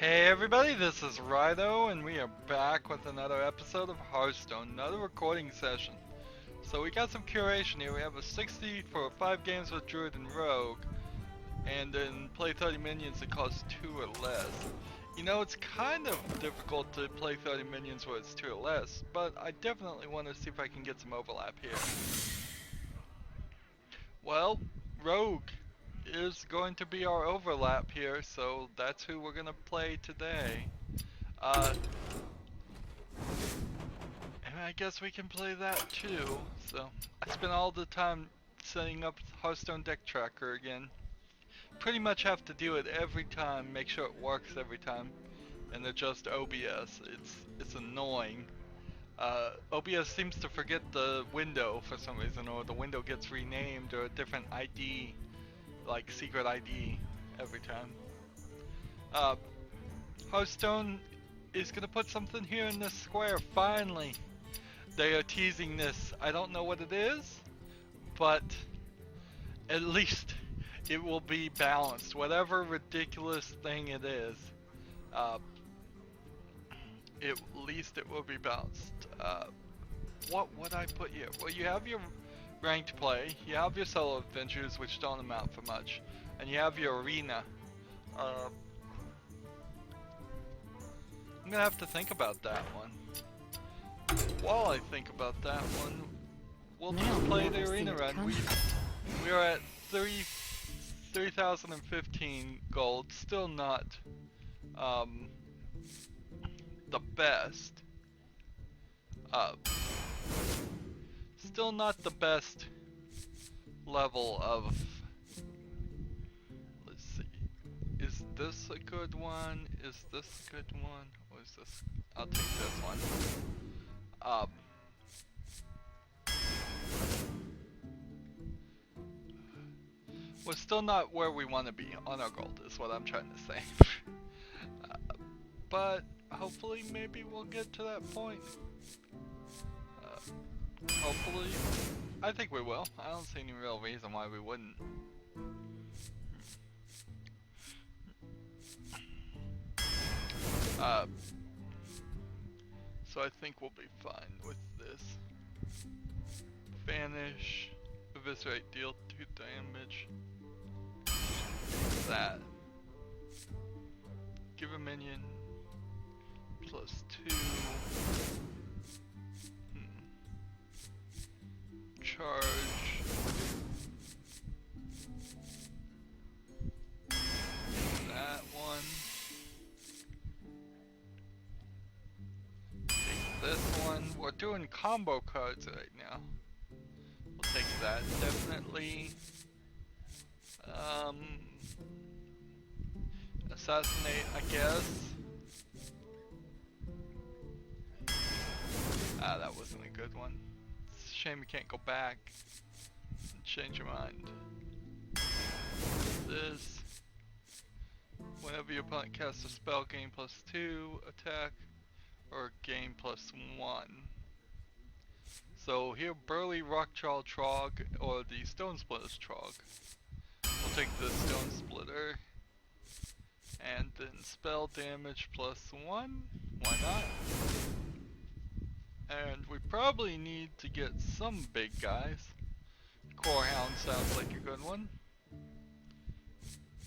Hey everybody, this is Rydo, and we are back with another episode of Hearthstone, another recording session. So we got some curation here. We have a 60 for 5 games with Druid and Rogue, and then play 30 minions that cost 2 or less. You know, it's kind of difficult to play 30 minions where it's 2 or less, but I definitely want to see if I can get some overlap here. Well, Rogue is going to be our overlap here, so that's who we're going to play today. And I guess we can play that too. So I spent all the time setting up Hearthstone deck tracker again. Pretty much have to do it every time, make sure it works every time, and adjust OBS. It's annoying. OBS seems to forget the window for some reason, or the window gets renamed, or a different ID, like secret ID, every time. Uh, Hearthstone is gonna put something here in this square, finally. They are teasing this. I don't know what it is, but at least it will be balanced. Whatever ridiculous thing it is, at least it will be balanced. What would I put here? Well, you have your ranked play, you have your solo adventures, which don't amount for much, and you have your arena. I'm gonna have to think about that one. While I think about that one, we'll just play the arena run. We are at 3,015 gold. Still not the best. Still not the best level of. Let's see. Is this a good one? Is this a good one? Or is this? I'll take this one. We're still not where we want to be on our gold, is what I'm trying to say. But hopefully, maybe we'll get to that point. Hopefully, I think we will. I don't see any real reason why we wouldn't. So I think we'll be fine with this. Vanish, eviscerate, deal 2 damage. That. Give a minion plus 2. Charge. That one. Take this one. We're doing combo cards right now. We'll take that, definitely. Assassinate, I guess. That wasn't a good one. It's a shame you can't go back and change your mind. This. Whenever your opponent casts a spell, gain plus 2 attack, or gain plus 1. So here, Burly Rockjaw Trog, or the Stone Splitter's Trog. We'll take the Stone Splitter, and then spell damage plus 1. Why not? And we probably need to get some big guys. Core Hound sounds like a good one.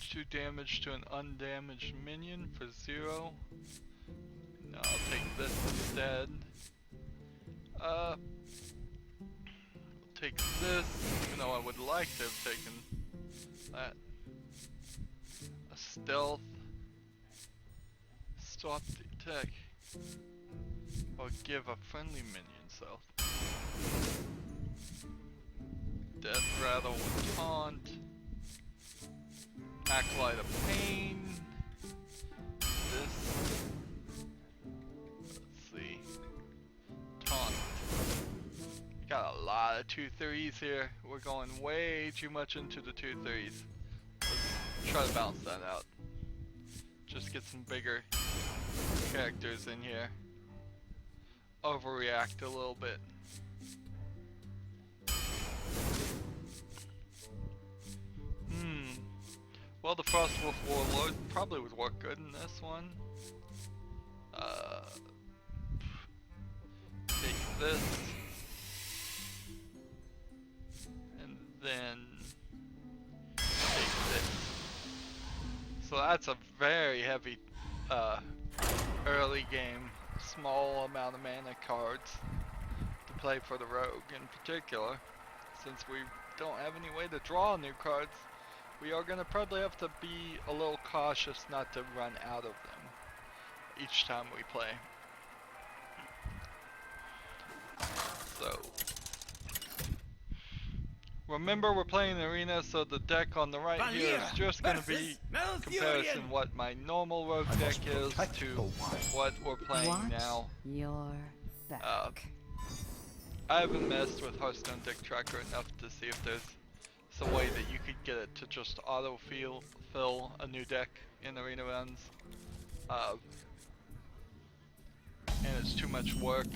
2 damage to an undamaged minion for 0. No, I'll take this instead. We'll take this, even though I would like to have taken that. A stealth. Stop the attack. Or give a friendly minion self. Death Rattle with Taunt. Acolyte of Pain. This. Let's see. Taunt. Got a lot of 2/3s here. We're going way too much into the 2/3s. Let's try to balance that out. Just get some bigger characters in here. Overreact a little bit. Well, the Frostwolf Warlord probably would work good in this one. Take this. And then take this. So that's a very heavy early game, small amount of mana cards to play for the rogue in particular. Since we don't have any way to draw new cards, we are going to probably have to be a little cautious not to run out of them each time we play. So, remember we're playing the arena, so the deck on the right here is just going to be comparison what my normal rogue deck is to what we're playing now. Your back. I haven't messed with Hearthstone Deck Tracker enough to see if there's some way that you could get it to just auto-fill a new deck in arena runs. And it's too much work,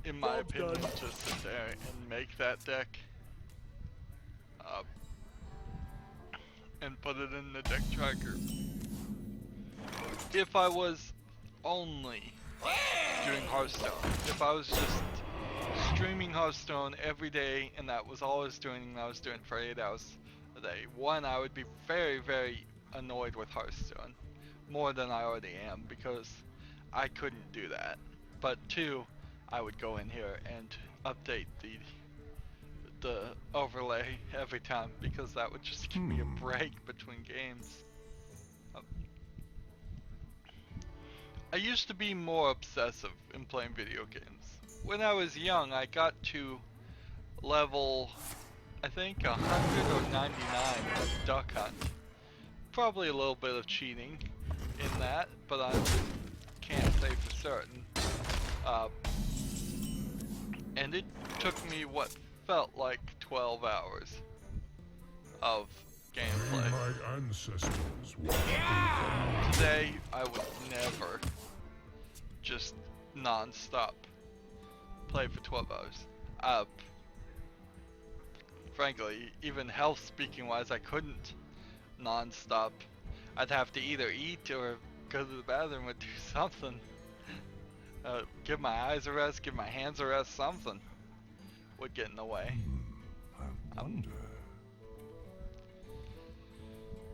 in my opinion, to sit there and make that deck. And put it in the deck tracker. If I was only doing Hearthstone, if I was just streaming Hearthstone every day and that was all I was doing, and I was doing it for 8 hours a day, one, I would be very, very annoyed with Hearthstone, more than I already am, because I couldn't do that. But two, I would go in here and update the overlay every time, because that would just give me a break between games. I used to be more obsessive in playing video games. When I was young, I got to level, I think 100 or 99 of Duck Hunt. Probably a little bit of cheating in that, but I can't say for certain. And it took me what felt like 12 hours of gameplay. My ancestors Today, I would never just non-stop play for 12 hours. Frankly, even health speaking wise, I couldn't non-stop. I'd have to either eat or go to the bathroom or do something. Give my eyes a rest, give my hands a rest, something would get in the way. I wonder.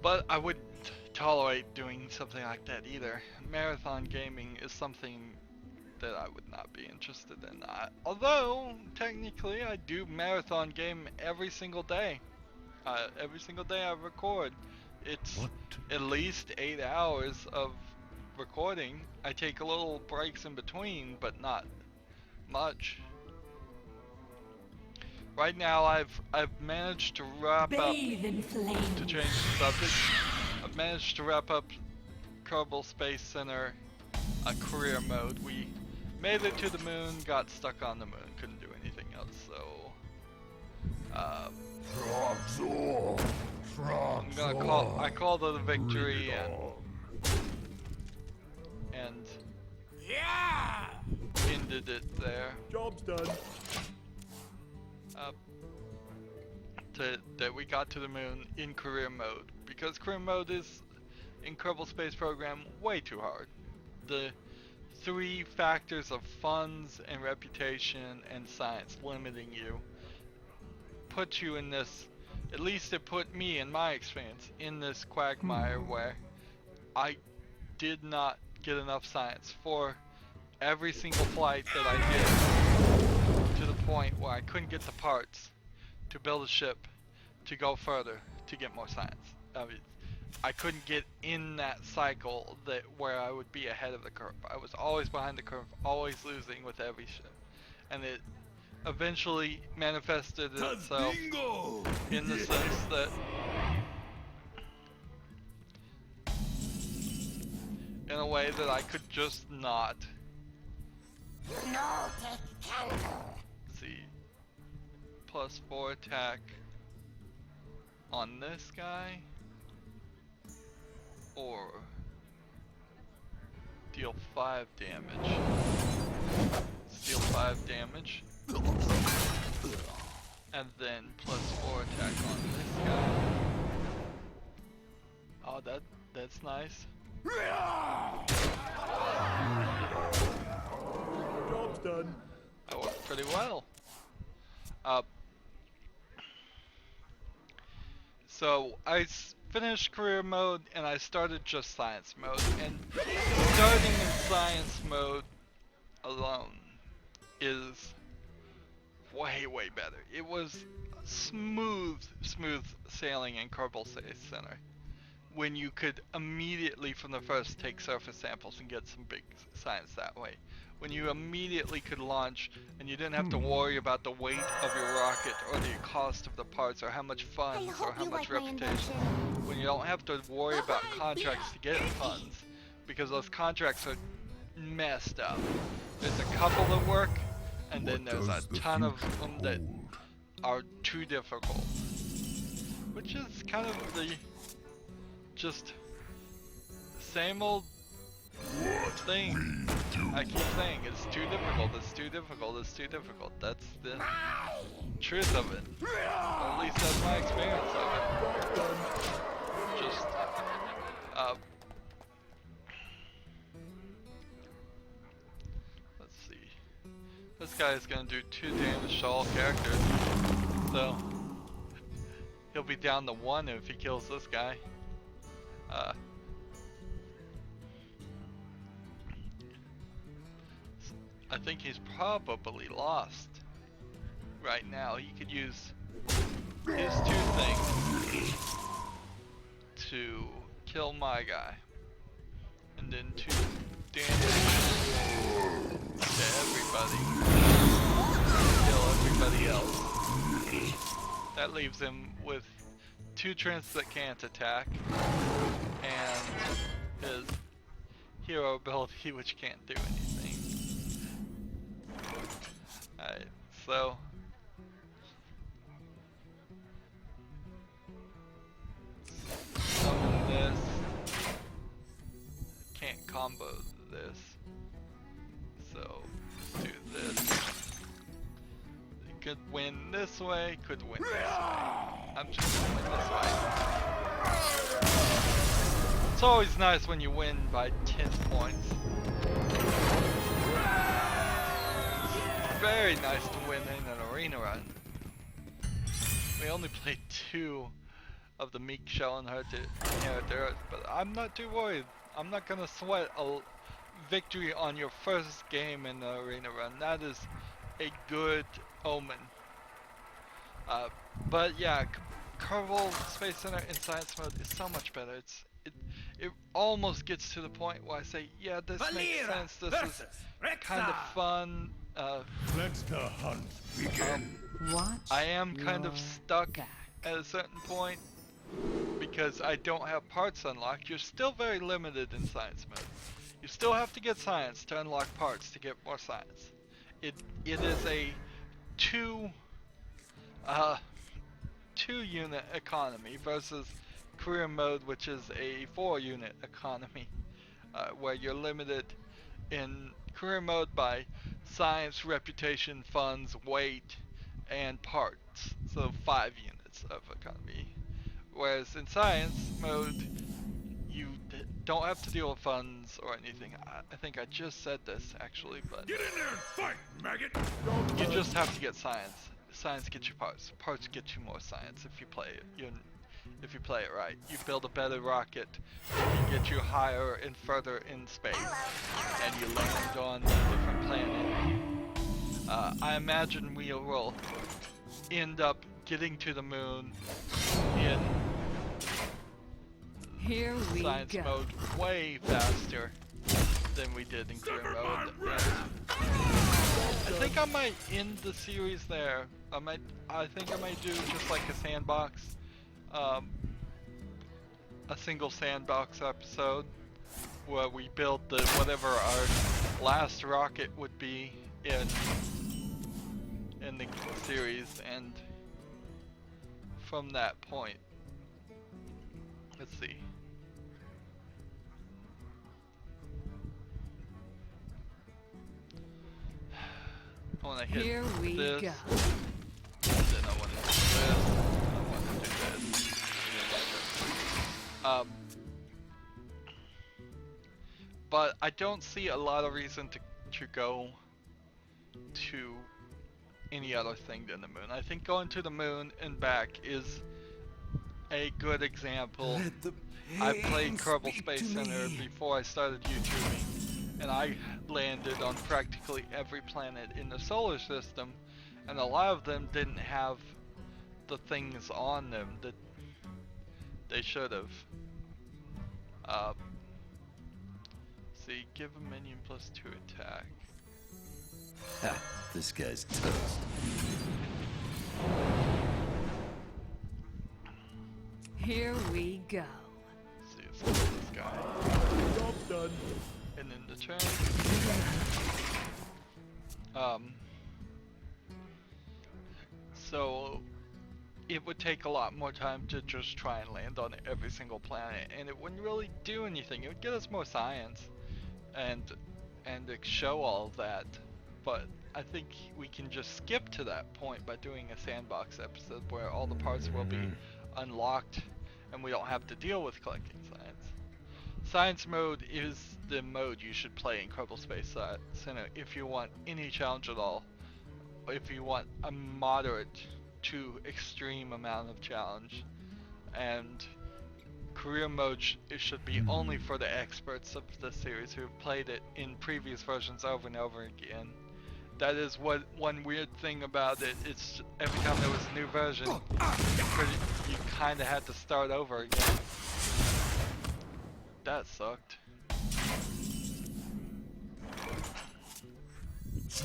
But I wouldn't tolerate doing something like that either. Marathon gaming is something that I would not be interested in. Although, technically, I do marathon game every single day. Every single day I record. It's at least 8 hours of recording. I take a little breaks in between, but not much. Right now, I've managed to wrap up, to change the subject, I've managed to wrap up Kerbal Space Center career mode. We made it to the moon, got stuck on the moon, couldn't do anything else, so I'm gonna I called it a victory and ended it there. Job's done. That we got to the moon in career mode, because career mode is in Kerbal Space Program way too hard. The 3 factors of funds and reputation and science limiting you put you in this, at least it put me in my experience in this quagmire where I did not get enough science for every single flight that I did, to the point where I couldn't get the parts to build a ship to go further to get more science. I mean, I couldn't get in that cycle where I would be ahead of the curve. I was always behind the curve, always losing with every ship, and it eventually manifested itself in the sense that in a way that I could just not see. +4 attack on this guy, or deal 5 damage. Deal 5 damage, and then +4 attack on this guy. Oh, that's nice. Job's done. That worked pretty well. Uh, so I finished career mode and I started just science mode. And starting in science mode alone is way better. It was smooth sailing in Kerbal Space Center, when you could immediately from the first take surface samples and get some big science that way. When you immediately could launch and you didn't have to worry about the weight of your rocket or the cost of the parts or how much funds or how much reputation. When you don't have to worry about contracts to get funds, because those contracts are messed up. There's a couple that work, and then there's a ton of them that are too difficult. Which is kind of the just same old thing. I keep saying it's too difficult, it's too difficult, it's too difficult. That's the truth of it. Or at least that's my experience of it. Just let's see. This guy is gonna do 2 damage to all characters. So he'll be down to 1 if he kills this guy. I think he's probably lost right now. He could use his 2 things to kill my guy, and then 2 damage to everybody, kill everybody else. That leaves him with 2 trents that can't attack, and his hero ability which can't do anything. Alright, so summon this. Can't combo this. So do this. You could win this way, could win this way. I'm just gonna win this way. It's always nice when you win by 10 points. It's very nice to win in an arena run. We only played 2 of the Meek Shell and Inherit, but I'm not too worried. I'm not gonna sweat a victory on your first game in the arena run. That is a good omen. But yeah, Kerbal Space Center in Science Mode is so much better. It almost gets to the point where I say, yeah, this makes sense. This is kind of fun. Let the hunt begin. I am kind of stuck at a certain point because I don't have parts unlocked. You're still very limited in Science Mode. You still have to get science to unlock parts to get more science. It is a 2 unit economy versus career mode, which is a 4 unit economy, where you're limited in career mode by science, reputation, funds, weight, and parts. So 5 units of economy. Whereas in science mode, you don't have to deal with funds or anything. I think I just said this actually, but Get in there and fight, maggot! you just have to get science. Science gets you parts. Parts get you more science if you play it. If you play it right, you build a better rocket, it can get you higher and further in space, and you land on a different planet. I imagine we will end up getting to the moon in science mode way faster than we did in career mode. I think I might end the series there. I think I might do just like a sandbox. A single sandbox episode where we build whatever our last rocket would be in the series, and from that point, let's see. I want to hit Here we this. go. Then I want to do this. I want to do this. But I don't see a lot of reason to go to any other thing than the moon. I think going to the moon and back is a good example. I played Kerbal Space Center before I started YouTubing, and I landed on practically every planet in the solar system, and a lot of them didn't have the things on them that they should have. See, give a minion +2 attack. Ha, this guy's toast. Here we go. Let's see, let's look at this guy. Job's done. And then the turn. So it would take a lot more time to just try and land on every single planet, and it wouldn't really do anything. It would get us more science and show all of that, but I think we can just skip to that point by doing a sandbox episode where all the parts will be unlocked and we don't have to deal with collecting science. Science mode is the mode you should play in Kerbal Space Center if you want any challenge at all. If you want a moderate to extreme amount of challenge. And career mode it should be only for the experts of the series who have played it in previous versions over and over again. That is one weird thing about it. It's every time there was a new version, you kind of had to start over again. That sucked.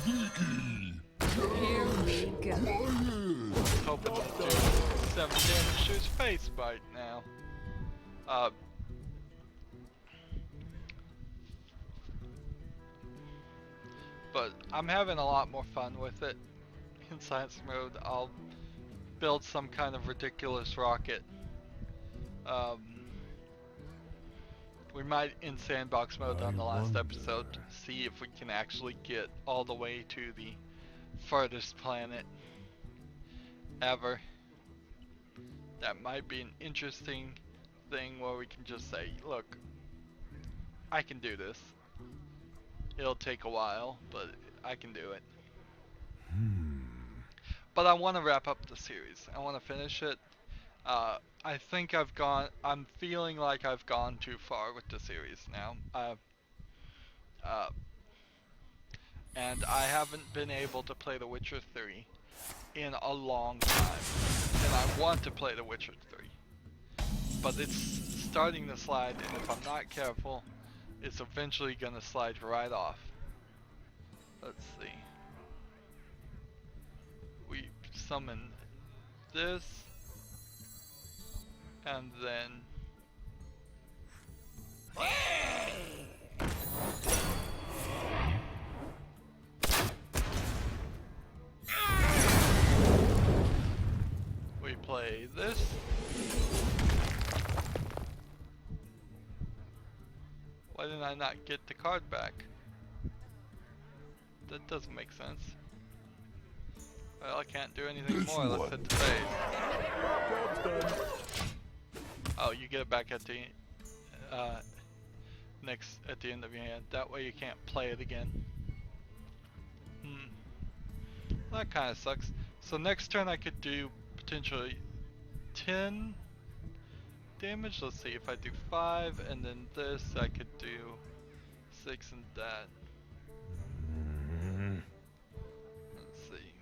Here we go. Hoping to do 7 damage to his face bite now. But I'm having a lot more fun with it. In science mode, I'll build some kind of ridiculous rocket. We might, in sandbox mode on the last episode, see if we can actually get all the way to the furthest planet ever. That might be an interesting thing where we can just say, look, I can do this. It'll take a while, but I can do it. But I want to wrap up the series. I want to finish it. I think I'm feeling like I've gone too far with the series now. And I haven't been able to play The Witcher 3 in a long time. And I want to play The Witcher 3. But it's starting to slide, and if I'm not careful, it's eventually gonna slide right off. Let's see. We summon this, and then we play this. Why didn't I not get the card back? That doesn't make sense. Well, I can't do anything more. Let's hit the phase. Job's done. Oh, you get it back at the at the end of your hand. That way you can't play it again. That kind of sucks. So next turn I could do potentially 10 damage. Let's see, if I do 5 and then this, I could do 6 and that. Let's see.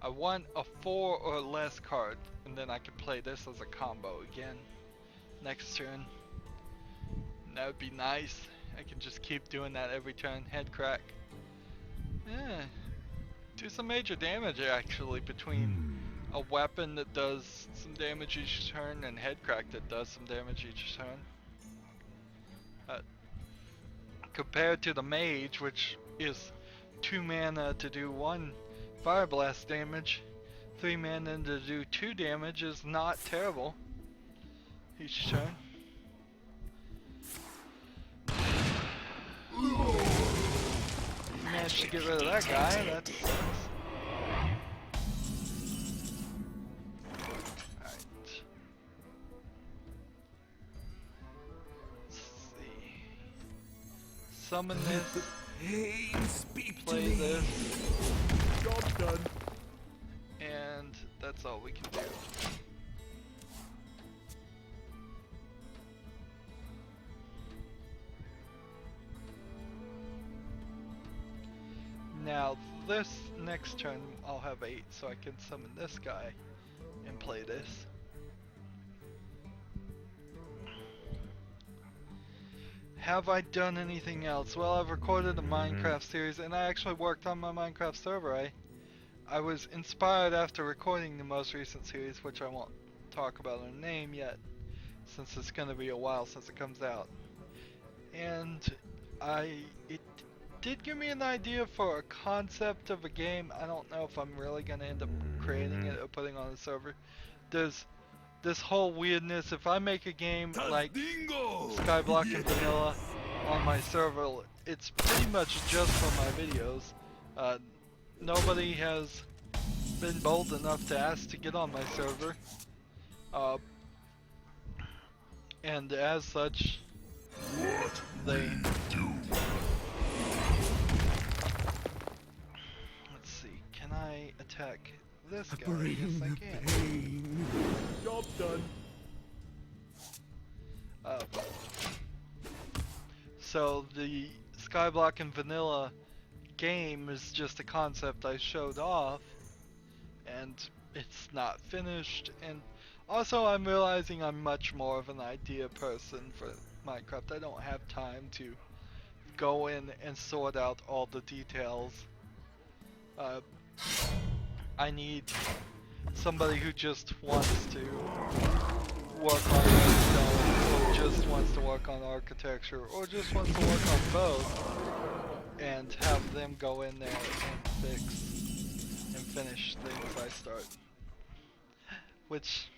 I want a 4 or less card, and then I could play this as a combo again next turn. That would be nice. I can just keep doing that every turn. Head crack. Yeah. Do some major damage actually between a weapon that does some damage each turn and head crack that does some damage each turn. Compared to the mage, which is 2 mana to do 1 fire blast damage, 3 mana to do 2 damage is not terrible each turn. Managed to get rid of that guy, that sucks. Alright. Let's see. summon this, Pain, speak to play me. this, Job done. and that's all we can do. Now, this next turn I'll have 8, so I can summon this guy and play this. Have I done anything else? Well, I've recorded a Minecraft series, and I actually worked on my Minecraft server. I was inspired after recording the most recent series, which I won't talk about in name yet, since it's going to be a while since it comes out. And it did give me an idea for a concept of a game. I don't know if I'm really going to end up creating it or putting on the server. There's this whole weirdness. If I make a game like Skyblock and Vanilla on my server, it's pretty much just for my videos. Nobody has been bold enough to ask to get on my server. And as such, they... Let's see, can I attack this guy? Yes, I can. Job done. So the Skyblock and Vanilla game is just a concept I showed off, and it's not finished. And also, I'm realizing I'm much more of an idea person for Minecraft. I don't have time to go in and sort out all the details. I need somebody who just wants to work on Hearthstone, or just wants to work on architecture, or just wants to work on both, and have them go in there and fix and finish things I start. Which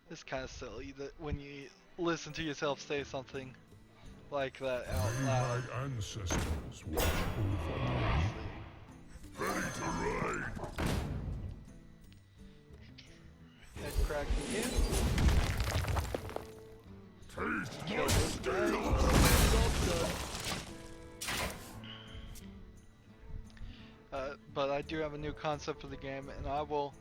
is kind of silly that when you listen to yourself say something like that out loud. My ancestors watch over me. Ready to ride. Head crack again. Taste Kill my this guy. steel. But I do have a new concept for the game, and I will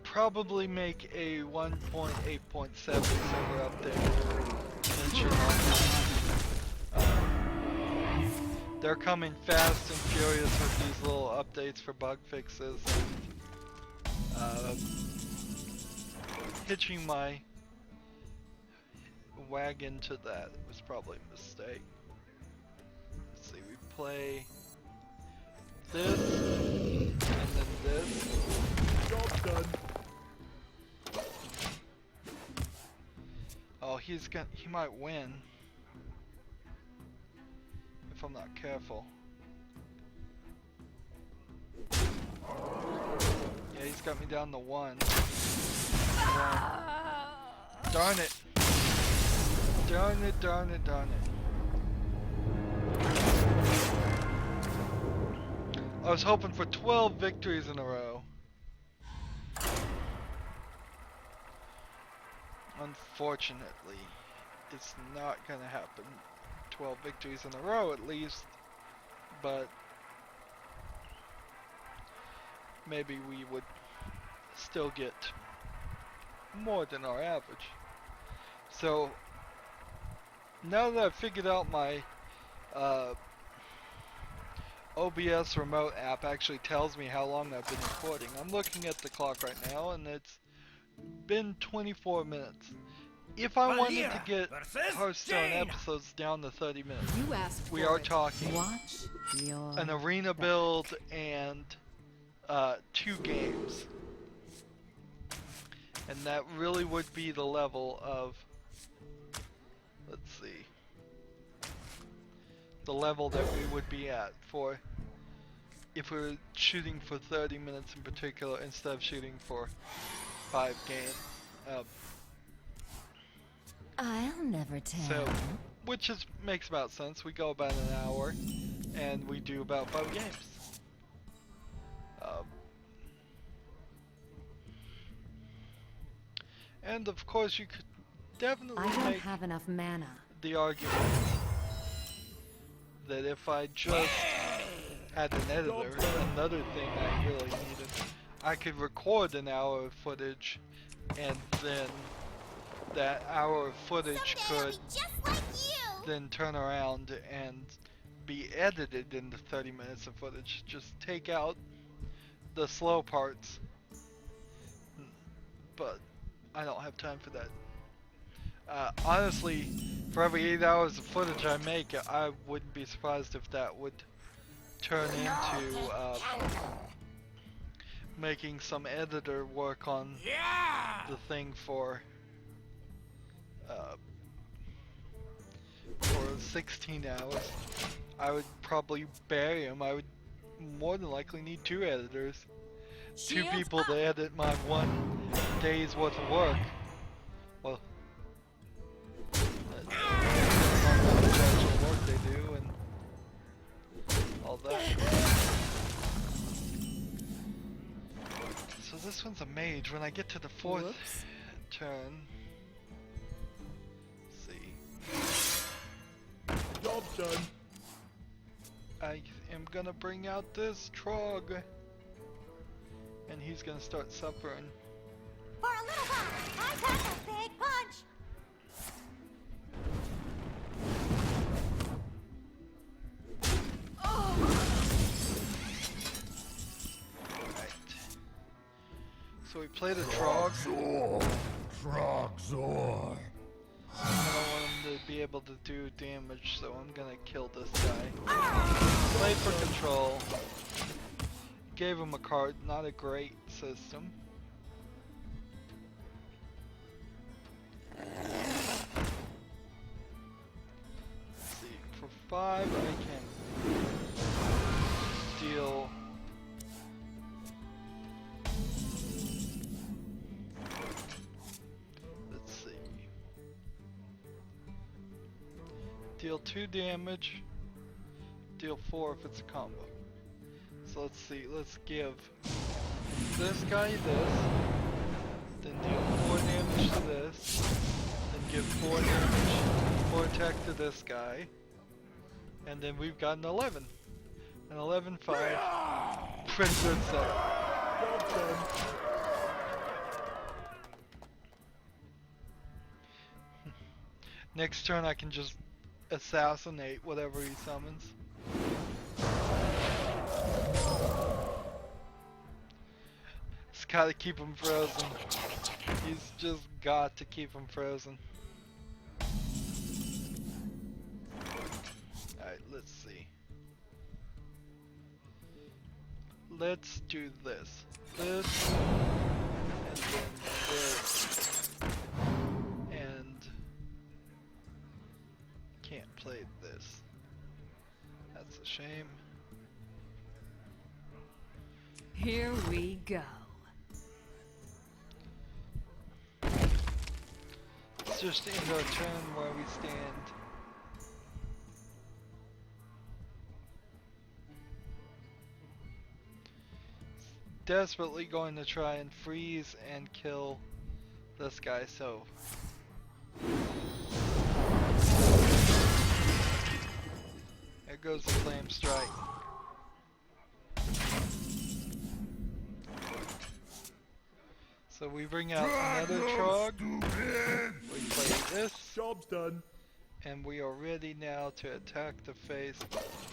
probably make a 1.8.7 server update mention on that. They're coming fast and furious with these little updates for bug fixes, and hitching my wagon to that was probably a mistake. Let's see, we play this, and then this. Job done. Oh, he might win if I'm not careful. Yeah, he's got me down to 1. Darn it! Darn it, darn it, darn it. I was hoping for 12 victories in a row. Unfortunately, it's not gonna happen. 12 victories in a row at least, but maybe we would still get more than our average. So now that I've figured out my OBS remote app actually tells me how long I've been recording. I'm looking at the clock right now, and it's been 24 minutes. If I wanted to get Hearthstone episodes down to 30 minutes, You asked we for are it. talking Watch your an arena build and 2 games. And that really would be the level of, let's see, the level that we would be at for if we were shooting for 30 minutes in particular instead of shooting for 5 games. I'll never tell. So, which makes about sense. We go about an hour, and we do about 5 games. And of course, you could definitely I don't make have enough mana. the argument that if I just had an editor, another thing I really needed, I could record an hour of footage, and then that hour of footage could then turn around and be edited into 30 minutes of footage. Just take out the slow parts. But I don't have time for that. Honestly, for every 8 hours of footage I make, I wouldn't be surprised if that would turn into making some editor work on the thing for 16 hours. I would probably bury him. I would more than likely need 2 editors. 2 people to edit my 1 day's worth of work. Well, depends on how much actual work they do and all that. So this one's a mage. When I get to the 4th turn, let's see. Job done. I am gonna bring out this Trog, and he's gonna start suffering. For a little while, I pack a big punch. Right. So we played a Trog. Trogzor. I don't want him to be able to do damage, so I'm gonna kill this guy. Play for control. Gave him a card, not a great system. Let's see, for 5 I can deal. Let's see. Deal 2 damage. Deal 4 if it's a combo. So let's see, let's give this guy this, then deal 4 damage to this, then give 4 damage, 4 attack to this guy, and then we've got an 11. An 11-5. Pretty good set. Job done. Next turn I can just assassinate whatever he summons. Just gotta keep him frozen. He's just got to keep him frozen. Alright, let's see. Let's do this. This. And then this. And can't play this. That's a shame. Here we go. Let's just end our turn where we stand. Desperately going to try and freeze and kill this guy, so there goes the flame strike. So we bring out another Trog, we play this, Job's done. and we are ready now to attack the face.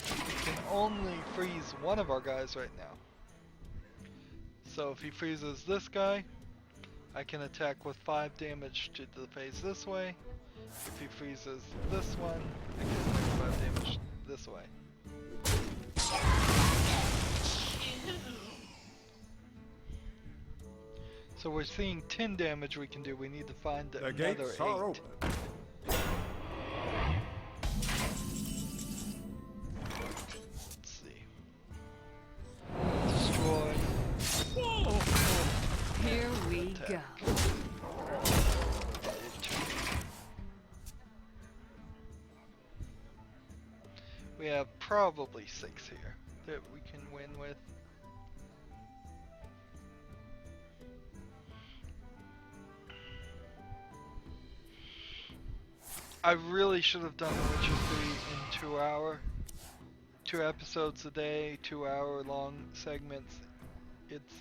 We can only freeze one of our guys right now. So if he freezes this guy, I can attack with 5 damage to the face this way. If he freezes this one, I can attack with 5 damage this way. So we're seeing 10 damage we can do. We need to find The another gates are 8. open. Let's see. Destroy. Here we go. Attack. We have probably 6 here that we can win with. I really should have done the Witcher 3 in 2 hour. 2 episodes a day, 2-hour long segments. It's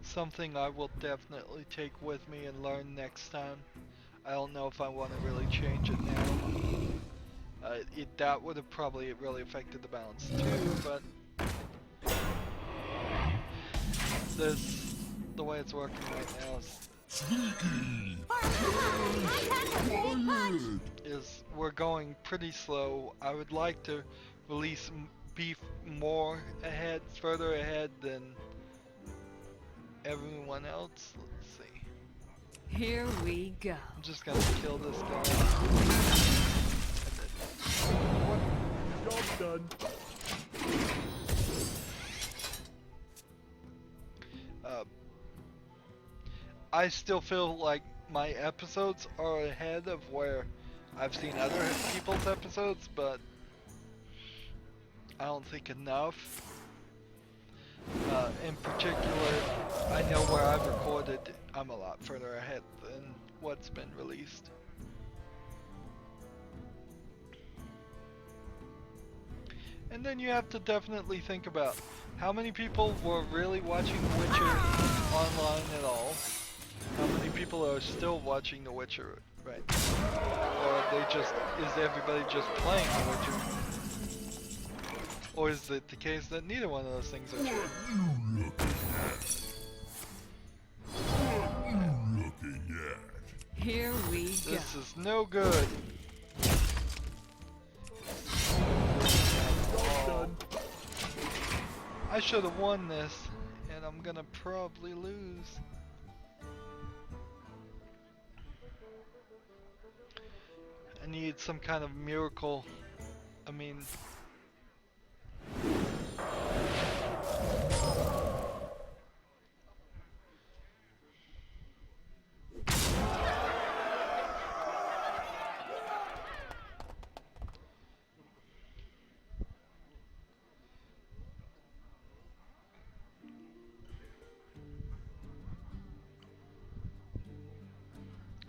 something I will definitely take with me and learn next time. I don't know if I want to really change it now. That would have probably really affected the balance too, but the way it's working right now is we're going pretty slow. I would like to release beef more ahead, further ahead than everyone else. Let's see. Here we go. I'm just gonna kill this guy. Job done. I still feel like my episodes are ahead of where I've seen other people's episodes, but I don't think enough. In particular, I know where I've recorded, I'm a lot further ahead than what's been released. And then you have to definitely think about how many people were really watching The Witcher online at all. How many people are still watching The Witcher right now? Or is everybody just playing The Witcher? Or is it the case that neither one of those things are true? Here we go. This is no good. Done. I should have won this, and I'm gonna probably lose. I need some kind of miracle. I mean...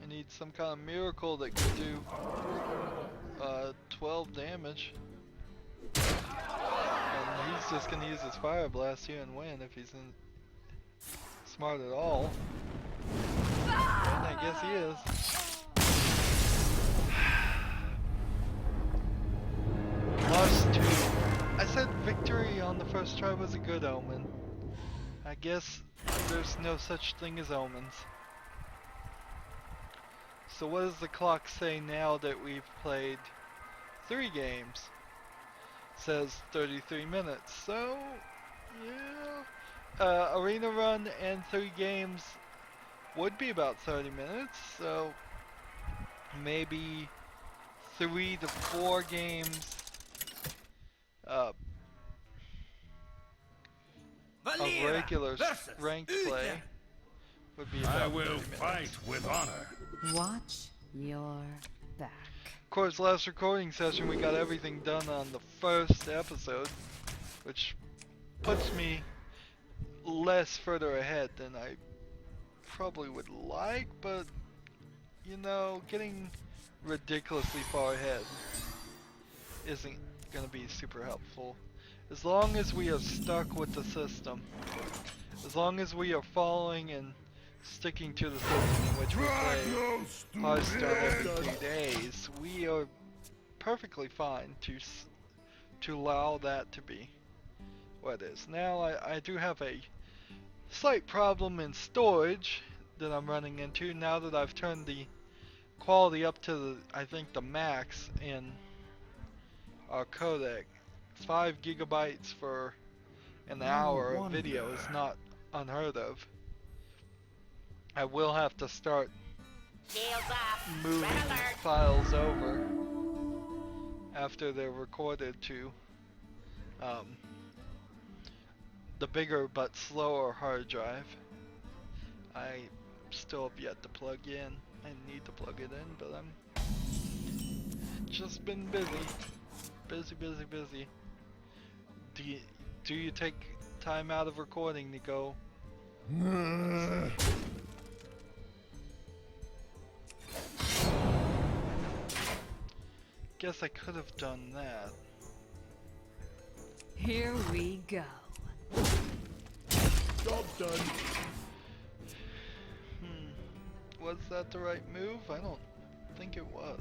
I need some kind of miracle that can do 12 damage. And he's just gonna use his fire blast here and win if he's smart at all. And I guess he is. Lost 2. I said victory on the first try was a good omen. I guess there's no such thing as omens. So what does the clock say now that we've played 3 games? It says 33 minutes. So, yeah. Arena run and 3 games would be about 30 minutes. So, maybe 3 to 4 games of regular ranked play would be about I will 30 minutes. fight with honor. Watch your back. Of course, last recording session we got everything done on the first episode, which puts me less further ahead than I probably would like, but you know, getting ridiculously far ahead isn't going to be super helpful. As long as we are stuck with the system, as long as we are following and sticking to the system in which we play Hearthstone every 3 days, we are perfectly fine to allow that to be what it is. Now I do have a slight problem in storage that I'm running into now that I've turned the quality up to I think the max in our codec. 5 gigabytes for an hour of video is not unheard of. I will have to start moving files over after they're recorded to the bigger but slower hard drive. I still have yet to plug in. I need to plug it in, but I'm just been busy. Busy. Do you take time out of recording to go? Guess I could have done that. Here we go. Job done. Was that the right move? I don't think it was.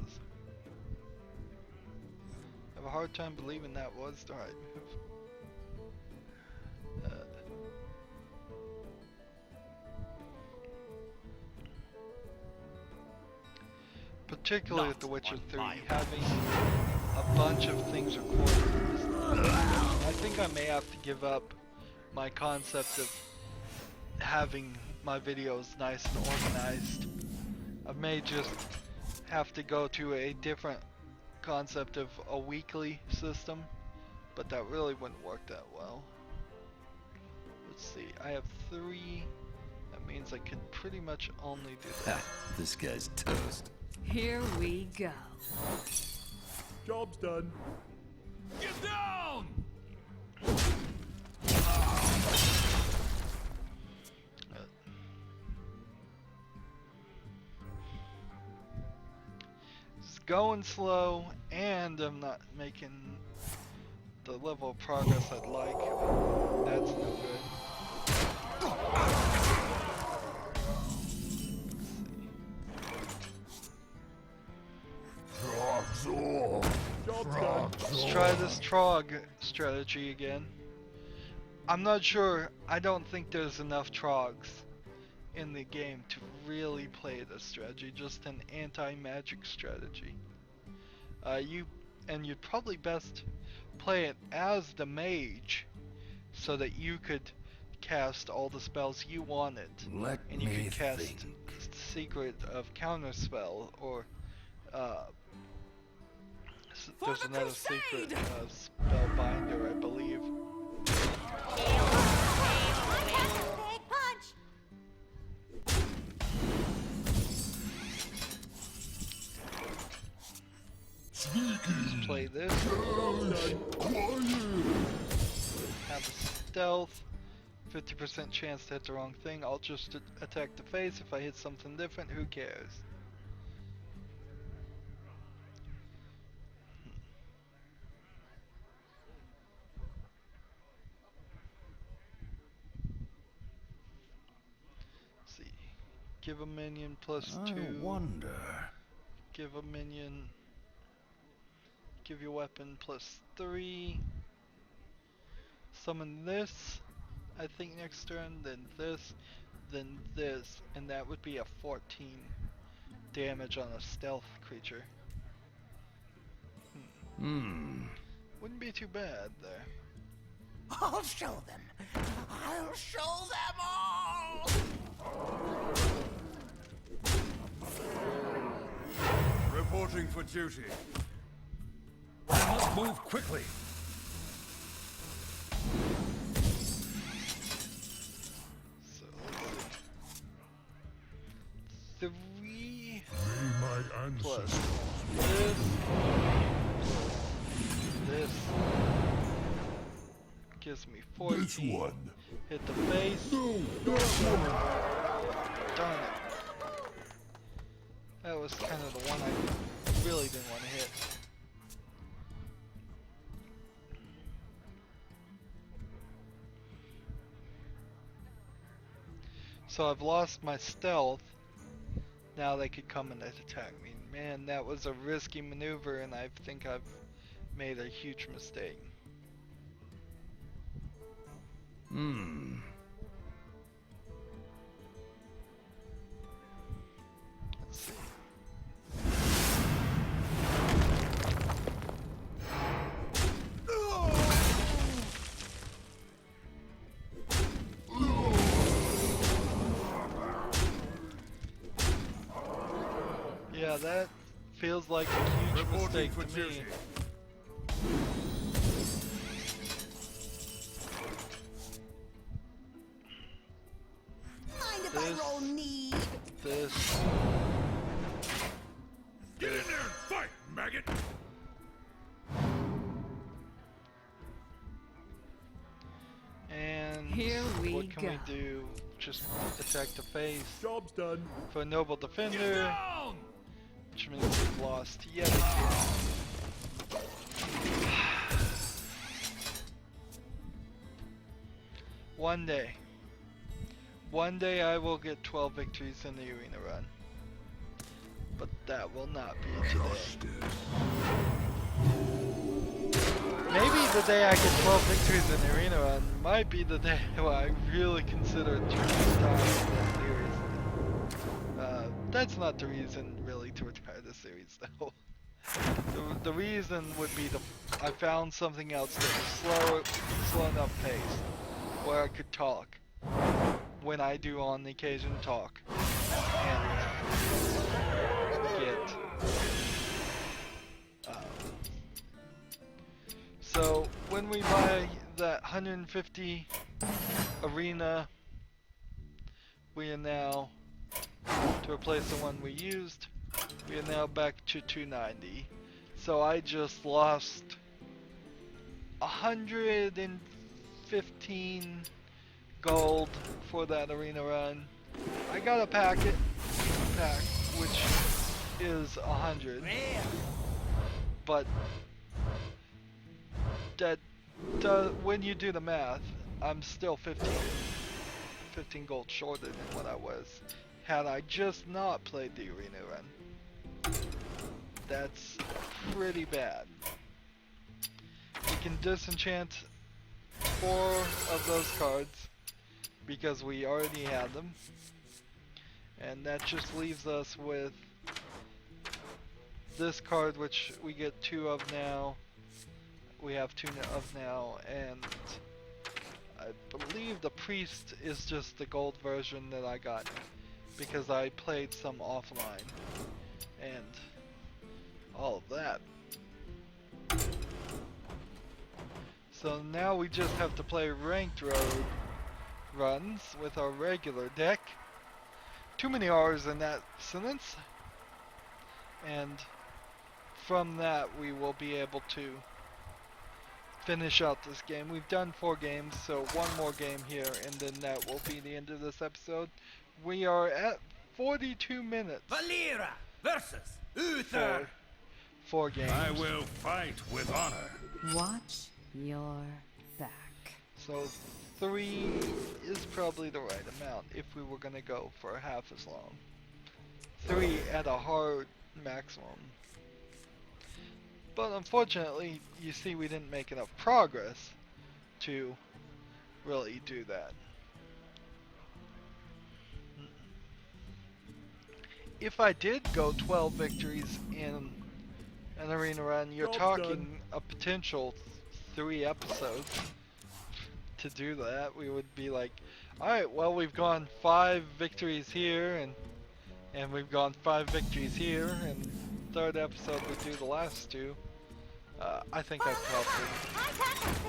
I have a hard time believing that was the right move. Particularly with The Witcher 3, having a bunch of things recorded. I think I may have to give up my concept of having my videos nice and organized. I may just have to go to a different concept of a weekly system, but that really wouldn't work that well. Let's see, I have 3. That means I could pretty much only do that. This guy's toast. Here we go. Job's done. Get down! It's going slow, and I'm not making the level of progress I'd like. That's no good. Job's done. Let's try this Trog strategy again. I'm not sure. I don't think there's enough Trogs in the game to really play this strategy. Just an anti-magic strategy. You'd probably best play it as the mage, so that you could cast all the spells you wanted, and you could cast Secret of Counterspell, or there's another secret Spellbinder, I believe. Big punch. Let's play this. Have a stealth. 50% chance to hit the wrong thing. I'll just attack the face. If I hit something different, who cares? See. Give a minion +2. I wonder. Give a minion. Give your weapon +3. Summon this, I think next turn, then this, and that would be a 14 damage on a stealth creature. Wouldn't be too bad there. I'll show them. I'll show them all. Reporting for duty. I must move quickly. So let's see. 3 May my plus ancestors this gives me 14. this one. Hit the face. No, not one. Darn it. That was kind of the one I really didn't want to hit. So I've lost my stealth. Now they could come and attack me. Man, that was a risky maneuver, and I think I've made a huge mistake. Let's see. Yeah, that feels like a huge mistake to me. Mind if I roll need? This. Get in there and fight, maggot! And Here we what can go. we do? Just attack the face Job's done. for a noble defender, Down! which means we've lost yet again. One day. One day I will get 12 victories in the arena run. But that will not be today. Justice. Maybe the day I get 12 victories in the arena run might be the day where I really consider turning time in this series. That's not the reason really to retire the series though. The reason would be I found something else that was slow enough pace where I could talk when I do on occasion talk and get so when we buy that 150 arena, we are now, to replace the one we used, we are now back to 290. So I just lost 115 gold for that arena run. I got a pack, which is 100, but that when you do the math, I'm still 15 gold shorter than what I was had I just not played the arena run. That's pretty bad. We can disenchant 4 of those cards because we already had them, and that just leaves us with this card, which we get 2 of now. We have 2 of now, and I believe the priest is just the gold version that I got because I played some offline and all of that. So now we just have to play ranked road runs with our regular deck. Too many R's in that sentence. And from that we will be able to finish out this game. We've done 4 games, so 1 more game here and then that will be the end of this episode. We are at 42 minutes. Valera versus Uther. 4 games. I will fight with honor. Watch your back. So 3 is probably the right amount if we were gonna go for half as long. 3 at a hard maximum. But unfortunately, you see we didn't make enough progress to really do that. If I did go 12 victories in an arena run, you're talking a potential 3 episodes to do that. We would be like, alright, well we've gone 5 victories here and we've gone 5 victories here, and 3rd episode we do the last 2. I think I'd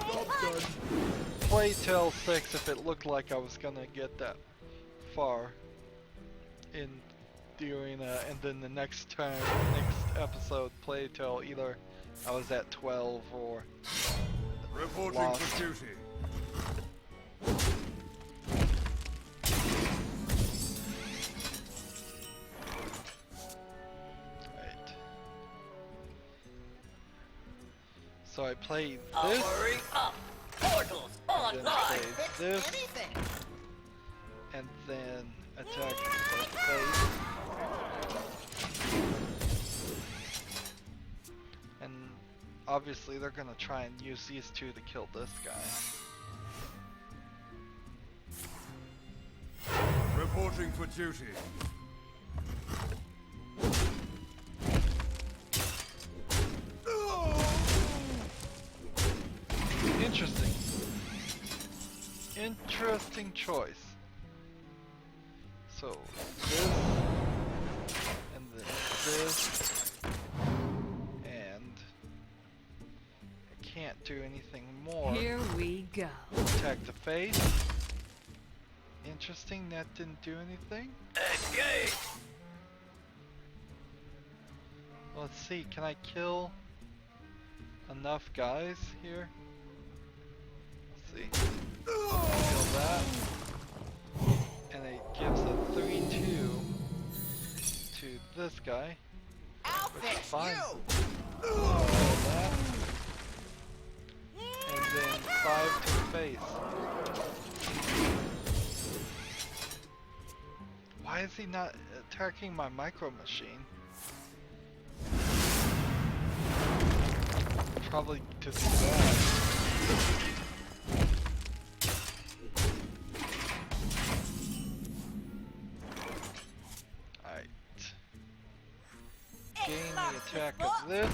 probably play till 6 if it looked like I was gonna get that far in the arena, and then the next episode play till either I was at 12 or Reporting lost. for duty. Right. So I played this, Powering up. Portals then online. played this, Anything. and then attack the face. And obviously they're gonna try and use these 2 to kill this guy. Reporting for duty. Interesting. Interesting choice. So this, and then this, and I can't do anything more. Here we go. Attack the face. Interesting, that didn't do anything. Engage. Let's see, can I kill enough guys here? Let's see. Kill that. And it gives a 3-2 to this guy. I'll Which is fix fine. you. Kill that. And then 5 to the face. Why is he not attacking my micro machine? Probably because he's bad. Alright. Gain the attack of this.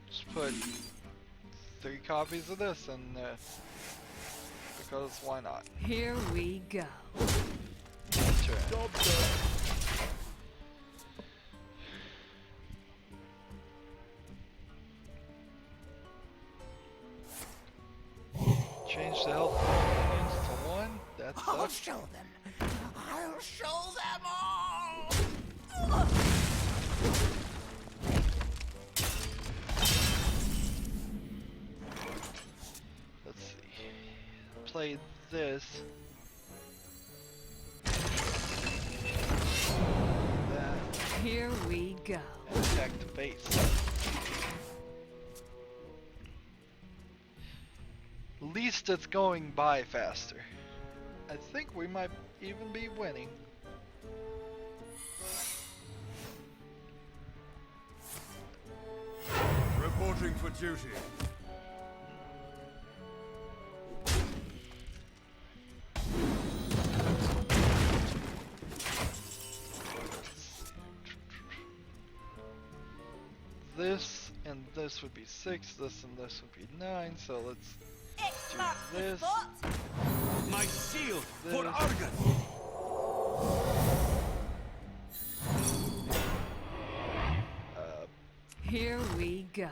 Just put 3 copies of this in there. Because why not? Here we go. Turn. Job done. Change the health minions to 1. That I'll sucks. show them. I'll show them all. Let's see. Play this. That. Here we go. And attack the base. At least it's going by faster. I think we might even be winning. Reporting for duty. This and this would be 6, this and this would be 9, so let's X marks the this. spot. My shield for This. Argus. Here we go.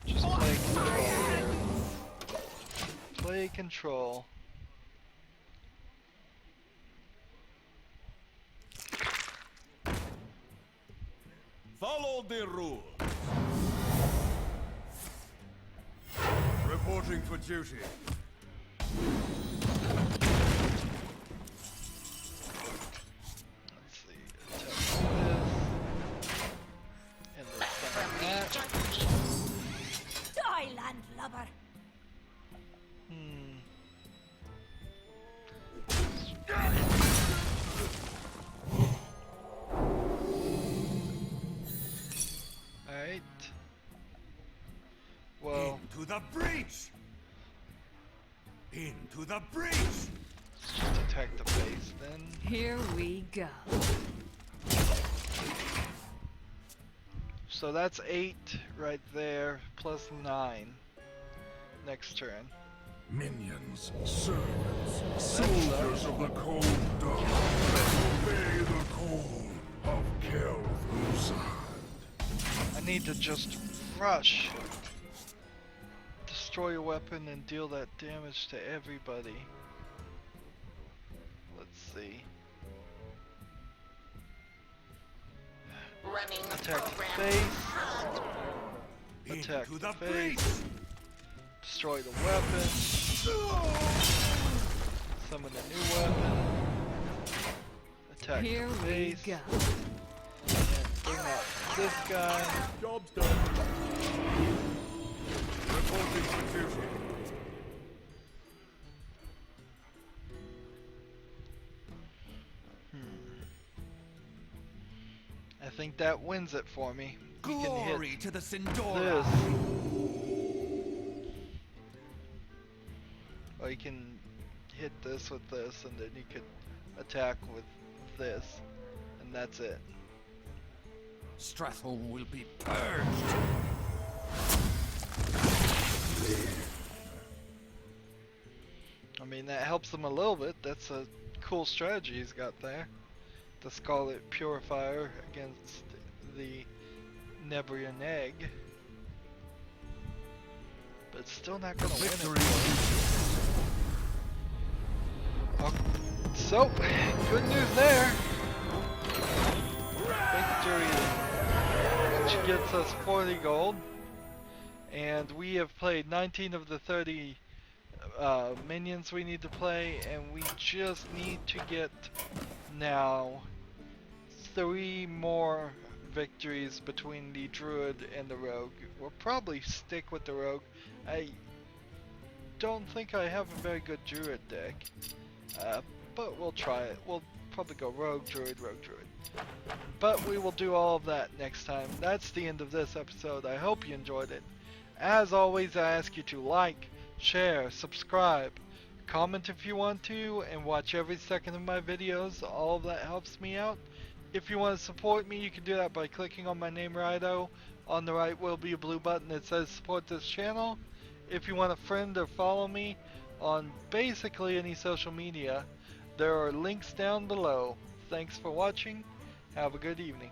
just play control. Play control. Follow the rules. Reporting for duty. Let's see. Attack this. And then summon that. Die, landlubber. Hmm. Alright. Well, Into the breach. Into the breach. let's just attack the base then. Here we go. So that's 8 right there, plus 9 next turn. Minions, servants, soldiers of the cold dawn, obey the call of Kel'Thuzad. I need to just rush. Destroy a weapon and deal that damage to everybody. Let's see. Running the Attack the program. base. Attack Into the the breach. base. Destroy the weapon. Summon a new weapon. Attack Here the we base. go. And bring out this guy. Job's done. Reporting for duty. I think that wins it for me. We can Glory hit to the Sindora. this. Or you can hit this with this, and then you could attack with this, and that's it. Stratholm will be purged. I mean, that helps them a little bit. That's a cool strategy he's got there. The Scarlet Purifier against the Nebrian Egg. But it's still not gonna win it. Victory. Oh, so, good news there. Victory, which gets us 40 gold. And we have played 19 of the 30 minions we need to play, and we just need to get now 3 more victories between the druid and the rogue. We'll probably stick with the rogue. I don't think I have a very good druid deck, but we'll try it. We'll probably go rogue, druid, rogue, druid. But we will do all of that next time. That's the end of this episode. I hope you enjoyed it. As always, I ask you to like, share, subscribe, comment if you want to, and watch every second of my videos. All of that helps me out. If you want to support me, you can do that by clicking on my name, Rydo. On the right will be a blue button that says support this channel. If you want to friend or follow me on basically any social media, there are links down below. Thanks for watching. Have a good evening.